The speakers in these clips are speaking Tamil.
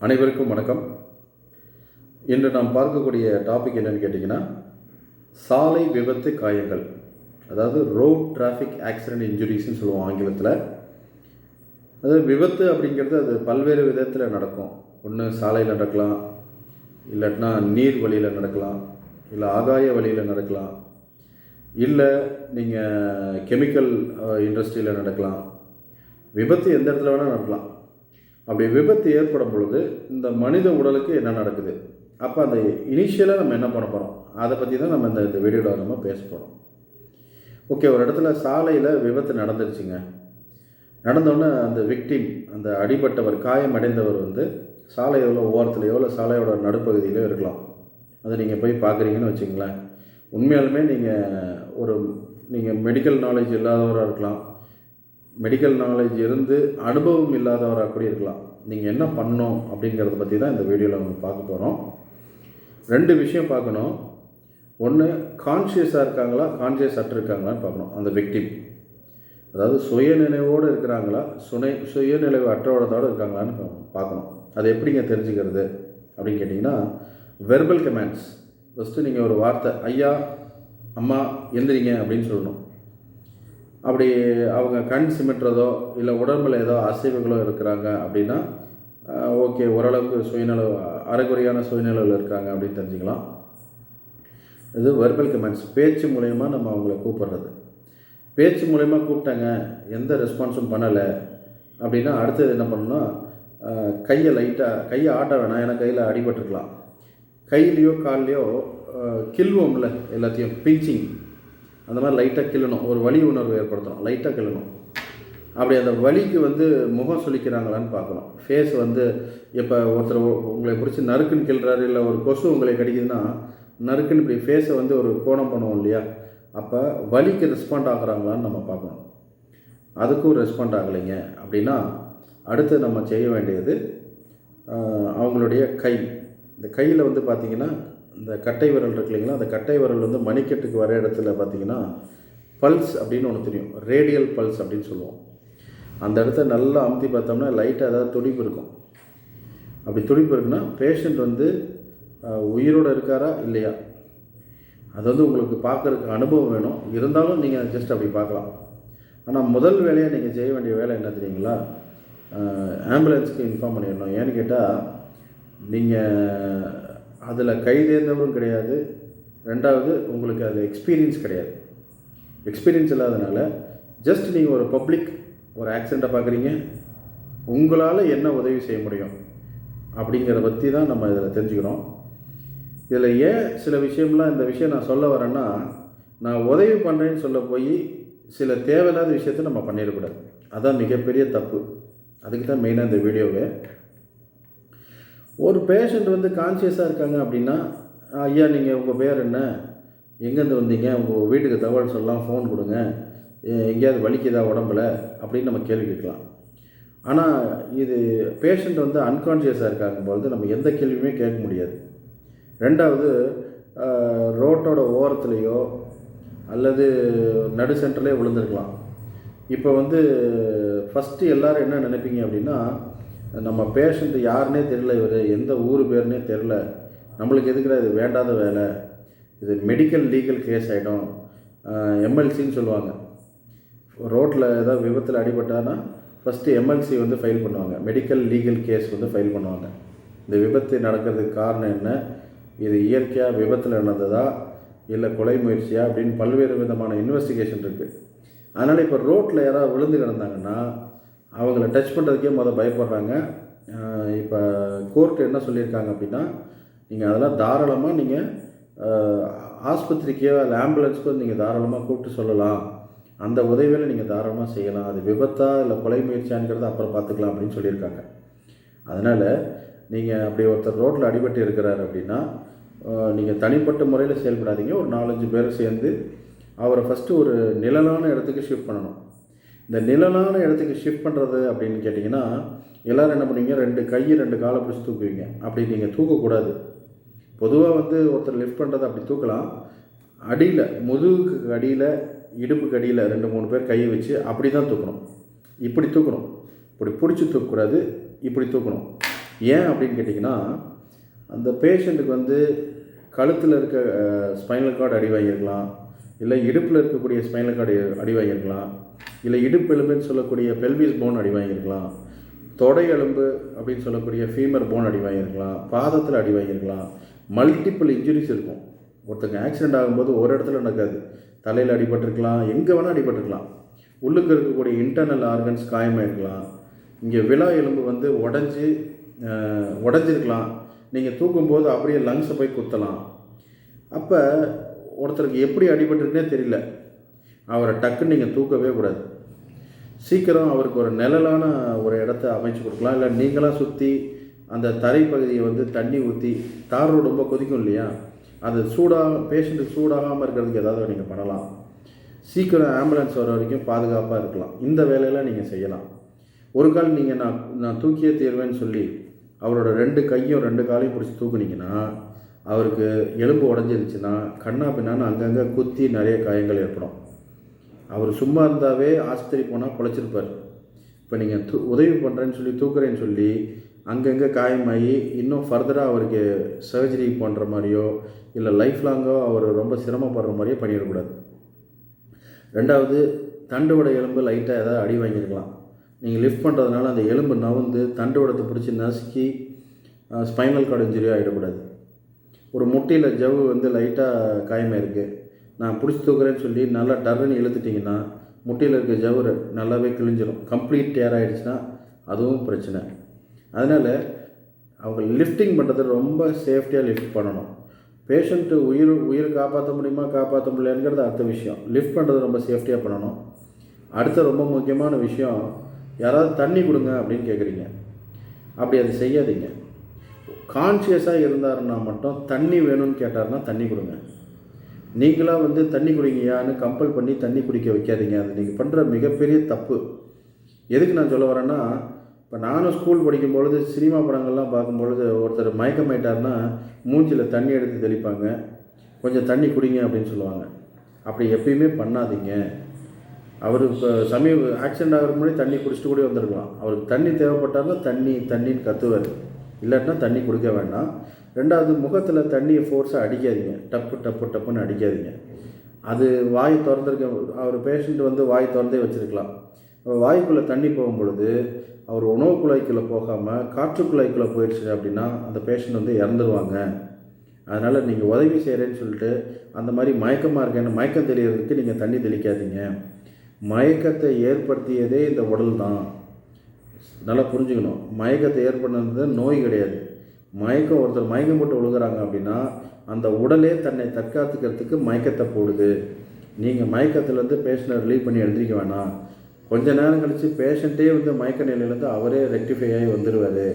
அனைவருக்கும் வணக்கம். இன்று நாம் பார்க்கக்கூடிய டாபிக் என்னென்னு கேட்டிங்கன்னா, சாலை விபத்து காயங்கள், அதாவது ரோட் டிராஃபிக் ஆக்சிடென்ட் இன்ஜுரிஸ்ன்னு சொல்லுவோம் ஆங்கிலத்தில். அதாவது விபத்து அப்படிங்கிறது அது பல்வேறு விதத்தில் நடக்கும். ஒன்று சாலையில் நடக்கலாம், இல்லாட்டினா நீர் வழியில் நடக்கலாம், இல்லை ஆகாய வழியில் நடக்கலாம், இல்லை நீங்கள் கெமிக்கல் இண்டஸ்ட்ரியில் நடக்கலாம். விபத்து எந்த இடத்துல வேணால் நடக்கலாம். அப்படி விபத்து ஏற்படும் பொழுது இந்த மனித உடலுக்கு என்ன நடக்குது, அப்போ அந்த இனிஷியலாக நம்ம என்ன பண்ண போகிறோம், அதை பற்றி தான் நம்ம இந்த வீடியோவில் நம்ம பேச போகிறோம். ஓகே, ஒரு இடத்துல சாலையில் விபத்து நடந்துருச்சுங்க. நடந்தோடனே அந்த விக்டிம், அந்த அடிபட்டவர், காயமடைந்தவர் சாலையோட ஓரத்துலையோ இல்லை சாலையோட நடுப்பகுதியிலோ இருக்கலாம். அதை நீங்கள் போய் பார்க்குறீங்கன்னு வச்சுங்களேன். உண்மையாலுமே நீங்கள் மெடிக்கல் நாலேஜ் இல்லாதவராக இருக்கலாம், மெடிக்கல் நாலேஜ் இருந்து அனுபவம் இல்லாதவராக கூட இருக்கலாம். நீங்கள் என்ன பண்ணணும் அப்படிங்கிறத பற்றி தான் இந்த வீடியோவில் நம்ம பார்க்க போகிறோம். 2 விஷயம் பார்க்கணும். ஒன்று, கான்ஷியஸாக இருக்காங்களா, கான்ஷியஸ் அற்று இருக்காங்களான்னு பார்க்கணும். அந்த விக்டிம், அதாவது சுயநினைவோடு இருக்கிறாங்களா, சுயநினைவு அற்றோடத்தோடு இருக்காங்களான்னு பார்க்கணும். அது எப்படிங்க தெரிஞ்சுக்கிறது அப்படின்னு கேட்டிங்கன்னா, வெர்பல் கமெண்ட்ஸ். ஃபஸ்ட்டு நீங்கள் ஒரு வார்த்தை, ஐயா, அம்மா, எந்திரிங்க அப்படின்னு சொல்லணும். அப்படி அவங்க கண் சிமிட்டுறதோ இல்லை உடம்பில் ஏதோ அசைவுகளோ இருக்கிறாங்க அப்படின்னா ஓகே, ஓரளவுக்கு சுயநலவு, அரைகுறையான சுயநலவில் இருக்காங்க அப்படின்னு தெரிஞ்சுக்கலாம். இது வெர்பல் கமெண்ட்ஸ், பேச்சு மூலயமா நம்ம அவங்கள கூப்பிட்றது. பேச்சு மூலயமா கூப்பிட்டாங்க, எந்த ரெஸ்பான்ஸும் பண்ணலை அப்படின்னா அடுத்தது என்ன பண்ணணும்னா, கையை ஆட்ட வேணாம், ஏன்னா கையில் அடிபட்டுருக்கலாம். கையிலையோ கால்லையோ கில்வோம்ல, எல்லாத்தையும் பிஞ்சிங், அந்த மாதிரி லைட்டாக கிள்ளணும். ஒரு வலி உணர்வு ஏற்படுத்தணும், லைட்டாக கிள்ளணும். அப்படி அந்த வலிக்கு முகம் சுளிக்கிறாங்களான்னு பார்க்கணும். ஃபேஸ் இப்போ ஒருத்தர் உங்களை பிடிச்சி நறுக்குன்னு கிள்றாரு, இல்லை ஒரு கொசு உங்களை கடிக்குதுன்னா நறுக்குன்னு இப்படி ஃபேஸை ஒரு கோணம் பண்ணுவோம் இல்லையா, அப்போ வலிக்கு ரெஸ்பாண்ட் ஆகுறாங்களான்னு நம்ம பார்க்கணும். அதுக்கும் ரெஸ்பாண்ட் ஆகலைங்க அப்படின்னா அடுத்து நம்ம செய்ய வேண்டியது, அவங்களுடைய கை, இந்த கையில் பார்த்திங்கன்னா இந்த கட்டை விரல் இருக்கு இல்லைங்களா, அந்த கட்டை விரல் மணிக்கட்டுக்கு வர இடத்துல பார்த்திங்கன்னா பல்ஸ் அப்படின்னு ஒன்று தெரியும், ரேடியல் பல்ஸ் அப்படின்னு சொல்லுவோம். அந்த இடத்த நல்லா அமுத்தி பார்த்தோம்னா லைட்டாக ஏதாவது துடிப்பு இருக்கும். அப்படி துடிப்பு இருக்குன்னா பேஷண்ட் உயிரோடு இருக்காரா இல்லையா, அது உங்களுக்கு பார்க்குறதுக்கு அனுபவம் வேணும். இருந்தாலும் நீங்கள் ஜஸ்ட் அப்படி பார்க்கலாம். ஆனால் முதல் வேலையாக நீங்கள் செய்ய வேண்டிய வேலை என்ன தெரியுங்களா, ஆம்புலன்ஸுக்கு இன்ஃபார்ம் பண்ணிடணும். ஏன்னு கேட்டால் நீங்கள் அதில் கைதேர்ந்தவரும் கிடையாது, 2வது உங்களுக்கு அது எக்ஸ்பீரியன்ஸ் கிடையாது. எக்ஸ்பீரியன்ஸ் இல்லாதனால ஜஸ்ட் நீங்கள் ஒரு பப்ளிக் ஒரு ஆக்சிடெண்ட்டை பார்க்குறீங்க, உங்களால் என்ன உதவி செய்ய முடியும் அப்படிங்கிறத பற்றி தான் நம்ம இதில் தெரிஞ்சுக்கிறோம். இதில் ஏன் சில விஷயம்லாம், இந்த விஷயம் நான் சொல்ல வரேன்னா, நான் உதவி பண்ணுறேன்னு சொல்ல போய் சில தேவையில்லாத விஷயத்தை நம்ம பண்ணிடக்கூடாது. அதுதான் மிகப்பெரிய தப்பு. அதுக்கு தான் மெயினாக இந்த வீடியோவே. ஒரு பேஷண்ட் கான்ஷியஸாக இருக்காங்க அப்படின்னா, ஐயா நீங்கள் உங்கள் பேர் என்ன, எங்கேருந்து வந்தீங்க, உங்கள் வீட்டுக்கு தகவல் சொல்லலாம், ஃபோன் கொடுங்க, எங்கேயாவது வலிக்குதா உடம்பில் அப்படின்னு நம்ம கேள்வி கேட்கலாம். ஆனால் இது பேஷண்ட் அன்கான்ஷியஸாக இருக்காங்க பொழுது நம்ம எந்த கேள்வியுமே கேட்க முடியாது. 2வது, ரோட்டோட ஓரத்துலேயோ அல்லது நடு சென்டர்லேயே விழுந்திருக்கலாம். இப்போ ஃபஸ்ட்டு எல்லோரும் என்ன நினைப்பீங்க அப்படின்னா, நம்ம பேஷண்ட்டு யாருன்னே தெரியல, இவர் எந்த ஊர் பேருன்னே தெரில, நம்மளுக்கு எதுக்குற இது வேண்டாத வேலை, இது மெடிக்கல் லீகல் கேஸ் ஆகிடும், எம்எல்சின்னு சொல்லுவாங்க. ரோட்டில் ஏதாவது விபத்தில் அடிபட்டானா ஃபஸ்ட்டு எம்எல்சி ஃபைல் பண்ணுவாங்க, மெடிக்கல் லீகல் கேஸ் ஃபைல் பண்ணுவாங்க. இந்த விபத்து நடக்கிறதுக்கு காரணம் என்ன, இது இயற்கையாக விபத்தில் நடந்ததா இல்லை கொலை முயற்சியா அப்படின்னு பல்வேறு விதமான இன்வெஸ்டிகேஷன் இருக்குது. அதனால் இப்போ ரோட்டில் யாராவது விழுந்து கிடந்தாங்கன்னா அவங்கள டச் பண்ணுறதுக்கே பயப்படுறாங்க. இப்போ கோர்ட்டு என்ன சொல்லியிருக்காங்க அப்படின்னா, நீங்கள் அதெல்லாம் தாராளமாக நீங்கள் ஆஸ்பத்திரிக்கோ இல்லை ஆம்புலன்ஸுக்கோ நீங்கள் தாராளமாக கூப்பிட்டு சொல்லலாம், அந்த உதவியில் நீங்கள் தாராளமாக செய்யலாம், அது விபத்தா இல்லை கொலை முயற்சியாங்கிறத அப்புறம் பார்த்துக்கலாம் அப்படின்னு சொல்லியிருக்காங்க. அதனால் நீங்கள் அப்படி ஒருத்தர் ரோட்டில் அடிபட்டு இருக்கிறார் அப்படின்னா நீங்கள் தனிப்பட்ட முறையில் செயல்படாதீங்க. ஒரு 4-5 பேர் சேர்ந்து அவரை ஃபஸ்ட்டு ஒரு நிழலான இடத்துக்கு ஷிஃப்ட் பண்ணணும். இந்த நிழலான இடத்துக்கு ஷிஃப்ட் பண்ணுறது அப்படின்னு கேட்டிங்கன்னா, எல்லோரும் என்ன பண்ணுவீங்க, 2 கை 2 காலை பிடிச்சி தூக்குவீங்க. அப்படி நீங்கள் தூக்கக்கூடாது. பொதுவாக ஒருத்தர் லிஃப்ட் பண்ணுறது அப்படி தூக்கலாம், அடியில் முதுகுக்கு அடியில் இடுப்புக்கு அடியில் 2-3 பேர் கையை வச்சு அப்படி தான் தூக்கணும். இப்படி தூக்கணும், இப்படி பிடிச்சி தூக்கக்கூடாது, இப்படி தூக்கணும். ஏன் அப்படின்னு கேட்டிங்கன்னா, அந்த பேஷண்ட்டுக்கு வந்து கழுத்தில் இருக்க ஸ்பைனல் கார்டு அடி வாங்கியிருக்கலாம், இல்லை இடுப்பில் இருக்கக்கூடிய ஸ்பைனல் கார்டு அடி வாங்கியிருக்கலாம், இல்லை இடுப்பு எலும்புன்னு சொல்லக்கூடிய பெல்விஸ் போன் அடி வாங்கியிருக்கலாம், தொடை எலும்பு அப்படின்னு சொல்லக்கூடிய ஃபீமர் போன் அடி வாங்கியிருக்கலாம், பாதத்தில் அடி வாங்கியிருக்கலாம். மல்டிபிள் இன்ஜுரிஸ் இருக்கும். ஒருத்தங்க ஆக்சிடெண்ட் ஆகும்போது ஒரு இடத்துல நடக்காது. தலையில் அடிபட்டிருக்கலாம், எங்கே வேணால் அடிபட்டிருக்கலாம். உள்ளுக்கு இருக்கக்கூடிய இன்டர்னல் ஆர்கன்ஸ் காயமாயிருக்கலாம். இங்கே விலா எலும்பு வந்து உடஞ்சிருக்கலாம். நீங்கள் தூக்கும்போது அப்படியே லங்ஸை போய் குத்தலாம். அப்போ ஒருத்தருக்கு எப்படி அடிபட்டிருக்குனே தெரியல. அவரை டக்குன்னு நீங்கள் தூக்கவே கூடாது. சீக்கிரம் அவருக்கு ஒரு நிழலான ஒரு இடத்த அமைச்சு கொடுக்கலாம். இல்லை நீங்களாம் சுற்றி அந்த தரைப்பகுதியை வந்து தண்ணி ஊற்றி, தார் ரோடு ரொம்ப கொதிக்கும் இல்லையா, அது பேஷண்ட்டுக்கு சூடாகாமல் இருக்கிறதுக்கு ஏதாவது நீங்கள் பண்ணலாம். சீக்கிரம் ஆம்புலன்ஸ் வர வரைக்கும் பாதுகாப்பாக இருக்கலாம். இந்த வேலையெல்லாம் நீங்கள் செய்யலாம். ஒரு கால் நீங்கள் நான் தூக்கியே தீர்வேன்னு சொல்லி அவரோட 2 கையும் 2 காலையும் பிடிச்சி தூக்குனீங்கன்னா, அவருக்கு எலும்பு உடஞ்சிருச்சுன்னா கண்ணா பின்னான்னு அங்கங்கே குத்தி நிறைய காயங்கள் ஏற்படும். அவர் சும்மா இருந்தாவே ஆஸ்பத்திரி போனால் பொழைச்சிருப்பார். இப்போ நீங்கள் உதவி பண்ணுறேன்னு சொல்லி தூக்குறேன்னு சொல்லி அங்கங்கே காயமாகி இன்னும் ஃபர்தராக அவருக்கு சர்ஜரி பண்ணுற மாதிரியோ இல்லை லைஃப் லாங்கோ அவர் ரொம்ப சிரமப்படுற மாதிரியோ பண்ணிடக்கூடாது. 2வது, தண்டுவட எலும்பு லைட்டாக ஏதாவது அடி வாங்கியிருக்கலாம். நீங்கள் லிஃப்ட் பண்ணுறதுனால அந்த எலும்பு நவுந்து தண்டுவடத்தை பிடிச்சி நசுக்கி ஸ்பைனல் கார்டு இன்ஜுரி ஆகிடக்கூடாது. ஒரு முட்டியில் ஜவ்வு வந்து லைட்டாக காயமாயிருக்கு, நான் பிடிச்சி தூக்குறேன்னு சொல்லி நல்லா டர்ன்னு இழுத்துட்டிங்கன்னா முட்டியில் இருக்க ஜவ்வு நல்லாவே கிழிஞ்சிடும். கம்ப்ளீட் டேர் ஆகிடுச்சுன்னா அதுவும் பிரச்சனை. அதனால் அவங்க லிஃப்டிங் பண்ணுறது ரொம்ப சேஃப்டியாக லிஃப்ட் பண்ணணும். பேஷண்ட்டு உயிர் காப்பாற்ற முடியுமா காப்பாற்ற முடியலைங்கிறது அடுத்த விஷயம். லிஃப்ட் பண்ணுறது ரொம்ப சேஃப்டியாக பண்ணணும். அடுத்த ரொம்ப முக்கியமான விஷயம், யாராவது தண்ணி கொடுங்க அப்படின்னு கேட்குறீங்க, அப்படி அது செய்யாதீங்க. கான்ஷியஸாக இருந்தாருன்னா மட்டும் தண்ணி வேணும்னு கேட்டாருன்னா தண்ணி கொடுங்க. நீங்களாக வந்து தண்ணி குடிங்கயான்னு கம்பல் பண்ணி தண்ணி குடிக்க வைக்காதீங்க. அது நீங்கள் பண்ணுற மிகப்பெரிய தப்பு. எதுக்கு நான் சொல்ல வரேன்னா, இப்போ நானும் ஸ்கூல் படிக்கும்பொழுது சினிமா படங்கள்லாம் பார்க்கும்பொழுது ஒருத்தர் மயக்கமாயிட்டார்னா மூஞ்சியில் தண்ணி எடுத்து தெளிப்பாங்க, கொஞ்சம் தண்ணி குடிங்க அப்படின்னு சொல்லுவாங்க. அப்படி எப்பயுமே பண்ணாதீங்க. அவர் இப்போ ஆக்சிடெண்ட் ஆகிற முன்னாடி தண்ணி குடிச்சிட்டு கூட வந்துருக்கலாம். அவருக்கு தண்ணி தேவைப்பட்டார்னா தண்ணின்னு கத்துவார், இல்லாட்டினா தண்ணி குடிக்க வேண்டாம். 2வது, முகத்தில் தண்ணியை ஃபோர்ஸாக அடிக்காதீங்க, டப்புன்னு அடிக்காதீங்க. அது வாய் திறந்துருக்க, அவர் பேஷண்ட் வந்து வாய் திறந்தே வச்சுருக்கலாம். வாய்க்குள்ளே தண்ணி போகும்பொழுது அவர் உணவு குழாய்க்குள்ளே போகாமல் காற்று குழாய்க்குள்ளே போயிடுச்சு அப்படின்னா அந்த பேஷண்ட் வந்து இறந்துருவாங்க. அதனால் நீங்கள் உதவி செய்கிறேன்னு சொல்லிட்டு அந்த மாதிரி மயக்கமாக இருக்கேன்னு மயக்கம் தெரியறதுக்கு நீங்கள் தண்ணி தெளிக்காதீங்க. மயக்கத்தை ஏற்படுத்தியதே இந்த உடல் தான். நல்லா புரிஞ்சுக்கணும். மயக்கத்தை ஏற்படுறது நோய் கிடையாது. ஒருத்தர் மயக்கம் போட்டு விழுகிறாங்க அப்படின்னா அந்த உடலே தன்னை தற்காத்துக்கிறதுக்கு மயக்கத்தை போடுது. நீங்கள் மயக்கத்துலேருந்து பேஷண்ட்டை ரிலீவ் பண்ணி எழுந்திரிக்க வேணாம். கொஞ்ச நேரம் கழித்து பேஷண்ட்டே வந்து மயக்க நிலையிலேருந்து அவரே ரெக்டிஃபை ஆகி வந்துடுவார்.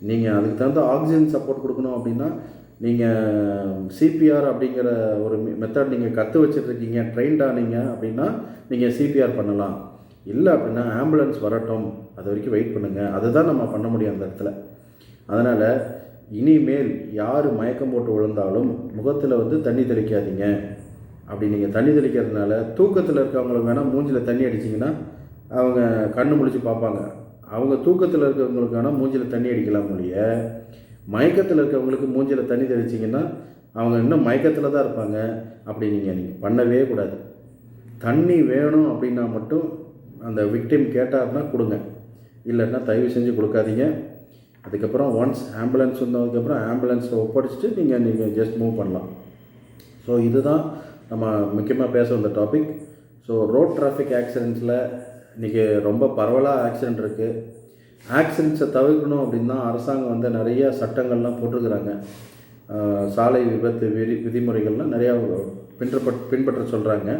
நீங்கள் அதுக்கு தகுந்த ஆக்சிஜன் சப்போர்ட் கொடுக்கணும் அப்படின்னா நீங்கள் சிபிஆர் அப்படிங்கிற ஒரு மெத்தட் நீங்கள் கற்று வச்சுட்ருக்கீங்க, ட்ரெயின்ட் ஆனீங்க அப்படின்னா நீங்கள் சிபிஆர் பண்ணலாம். இல்லை அப்படின்னா ஆம்புலன்ஸ் வரட்டும், அது வரைக்கும் வெயிட் பண்ணுங்கள். அதுதான் நம்ம பண்ண முடியும் அந்த இடத்துல. அதனால் இனிமேல் யார் மயக்கம் போட்டு விழுந்தாலும் முகத்தில் வந்து தண்ணி தெளிக்காதீங்க. அப்படி நீங்கள் தண்ணி தெளிக்கிறதுனால தூக்கத்தில் இருக்கவங்களுக்கு வேணால் மூஞ்சில் தண்ணி அடிச்சிங்கன்னா அவங்க கண்ணு முழிச்சு பார்ப்பாங்க. அவங்க தூக்கத்தில் இருக்கிறவங்களுக்கு வேணால் மூஞ்சில் தண்ணி அடிக்கலாம் ஒழிய, மயக்கத்தில் இருக்கிறவங்களுக்கு மூஞ்சில் தண்ணி தெளிச்சிங்கன்னா அவங்க இன்னும் மயக்கத்தில் தான் இருப்பாங்க. அப்படி நீங்கள் பண்ணவே கூடாது. தண்ணி வேணும் அப்படின்னா மட்டும் அந்த விக்டிம் கேட்டார்னா கொடுங்க, இல்லைன்னா தயவு செஞ்சு கொடுக்காதீங்க. அதுக்கப்புறம் ஒன்ஸ் ஆம்புலன்ஸ் வந்ததுக்கப்புறம் ஆம்புலன்ஸில் ஒப்படைச்சிட்டு நீங்கள் ஜஸ்ட் மூவ் பண்ணலாம். ஸோ இதுதான் நம்ம முக்கியமாக பேச வந்த டாபிக். ஸோ ரோட் டிராஃபிக் ஆக்சிடெண்ட்ஸில் இன்றைக்கி ரொம்ப பரவலாக ஆக்சிடெண்ட் இருக்குது. ஆக்சிடெண்ட்ஸை தவிர்க்கணும் அப்படின்னா அரசாங்கம் வந்து நிறைய சட்டங்கள்லாம் போட்டிருக்கிறாங்க. சாலை விபத்து விதிமுறைகள்லாம் நிறையா பின்பற்ற சொல்கிறாங்க.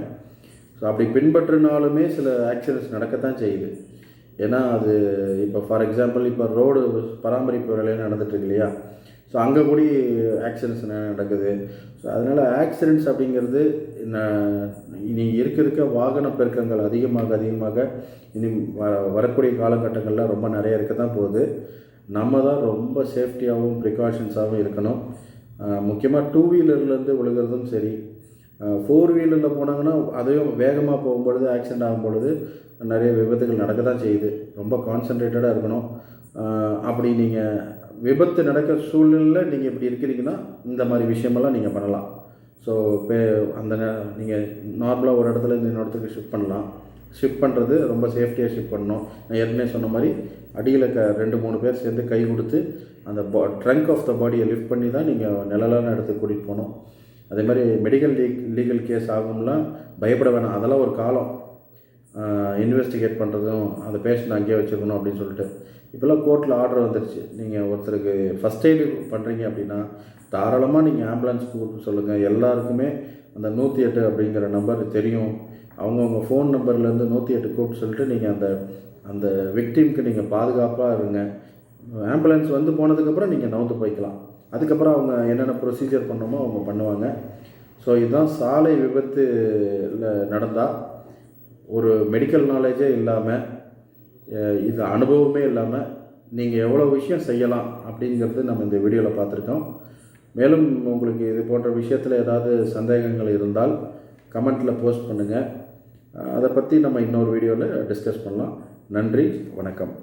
ஸோ அப்படி பின்பற்றினாலுமே சில ஆக்சிடெண்ட்ஸ் நடக்கத்தான் செய்யுது. ஏன்னா அது இப்போ ஃபார் எக்ஸாம்பிள் இப்போ ரோடு பராமரிப்பு வேலையில் நடந்துட்டுருக்கு இல்லையா, ஸோ அங்கே கூட ஆக்சிடெண்ட்ஸ் நடக்குது. ஸோ அதனால் ஆக்சிடெண்ட்ஸ் அப்படிங்கிறது இனி இருக்க வாகன பெருக்கங்கள் அதிகமாக இனி வரக்கூடிய காலகட்டங்களில் ரொம்ப நிறைய இருக்க தான் போகுது. நம்ம தான் ரொம்ப சேஃப்டியாகவும் ப்ரிகாஷன்ஸாகவும் இருக்கணும். முக்கியமாக 2 வீலர்லேருந்து விழுகிறதும் சரி, 4 வீலரில் போனாங்கன்னா அதையும் வேகமாக போகும்பொழுது ஆக்சிடெண்ட் ஆகும்பொழுது நிறைய விபத்துகள் நடக்க தான் செய்யுது. ரொம்ப கான்சன்ட்ரேட்டடாக இருக்கணும். அப்படி நீங்கள் விபத்து நடக்கிற சூழ்நிலையில் நீங்கள் இப்படி இருக்கிறீங்கன்னா இந்த மாதிரி விஷயமெல்லாம் நீங்கள் பண்ணலாம். ஸோ அந்த நீங்கள் நார்மலாக ஒரு இடத்துலேருந்து இன்னொரு இடத்துக்கு ஷிஃப்ட் பண்ணலாம். ஷிஃப்ட் பண்ணுறது ரொம்ப சேஃப்டியாக ஷிஃப்ட் பண்ணணும். நான் ஏற்கனவே சொன்ன மாதிரி அடியில் 2-3 பேர் சேர்ந்து கை கொடுத்து அந்த ட்ரங்க் ஆஃப் த பாடியை லிஃப்ட் பண்ணி தான் நீங்கள் நிழலான இடத்துக்கு கூட்டிகிட்டு போகணும். அதே மாதிரி மெடிக்கல் லீகல் கேஸ் ஆகும்லாம் பயப்பட வேணாம். அதெல்லாம் ஒரு காலம் இன்வெஸ்டிகேட் பண்ணுறதும் அந்த பேஷண்ட் அங்கேயே வச்சுக்கணும் அப்படின்னு சொல்லிட்டு இப்போல்லாம் கோர்ட்டில் ஆர்டர் வந்துடுச்சு. நீங்கள் ஒருத்தருக்கு ஃபஸ்ட் எய்டு பண்ணுறீங்க அப்படின்னா தாராளமாக நீங்கள் ஆம்புலன்ஸ் கூப்பிட்டு சொல்லுங்கள். எல்லாருக்குமே அந்த 108 அப்படிங்கிற நம்பர் தெரியும். அவங்கவுங்க ஃபோன் நம்பர்லேருந்து 108 கூப்பிட்டு சொல்லிட்டு நீங்கள் அந்த விக்டிம்க்கு நீங்கள் பாதுகாப்பாக இருங்க. ஆம்புலன்ஸ் வந்து போனதுக்கப்புறம் நீங்கள் நவுந்து போய்க்கலாம். அதுக்கப்புறம் அவங்க என்னென்ன ப்ரொசீஜர் பண்ணணுமோ அவங்க பண்ணுவாங்க. ஸோ இதுதான் சாலை விபத்தில் நடந்தால் ஒரு மெடிக்கல் நாலேஜே இல்லாமல், இது அனுபவமே இல்லாமல் நீங்கள் எவ்வளோ விஷயம் செய்யலாம் அப்படிங்கிறது நம்ம இந்த வீடியோவில் பார்த்துருக்கோம். மேலும் உங்களுக்கு இது போன்ற விஷயத்தில் ஏதாவது சந்தேகங்கள் இருந்தால் கமெண்ட்டில் போஸ்ட் பண்ணுங்கள். அதை பற்றி நம்ம இன்னொரு வீடியோவில் டிஸ்கஸ் பண்ணலாம். நன்றி, வணக்கம்.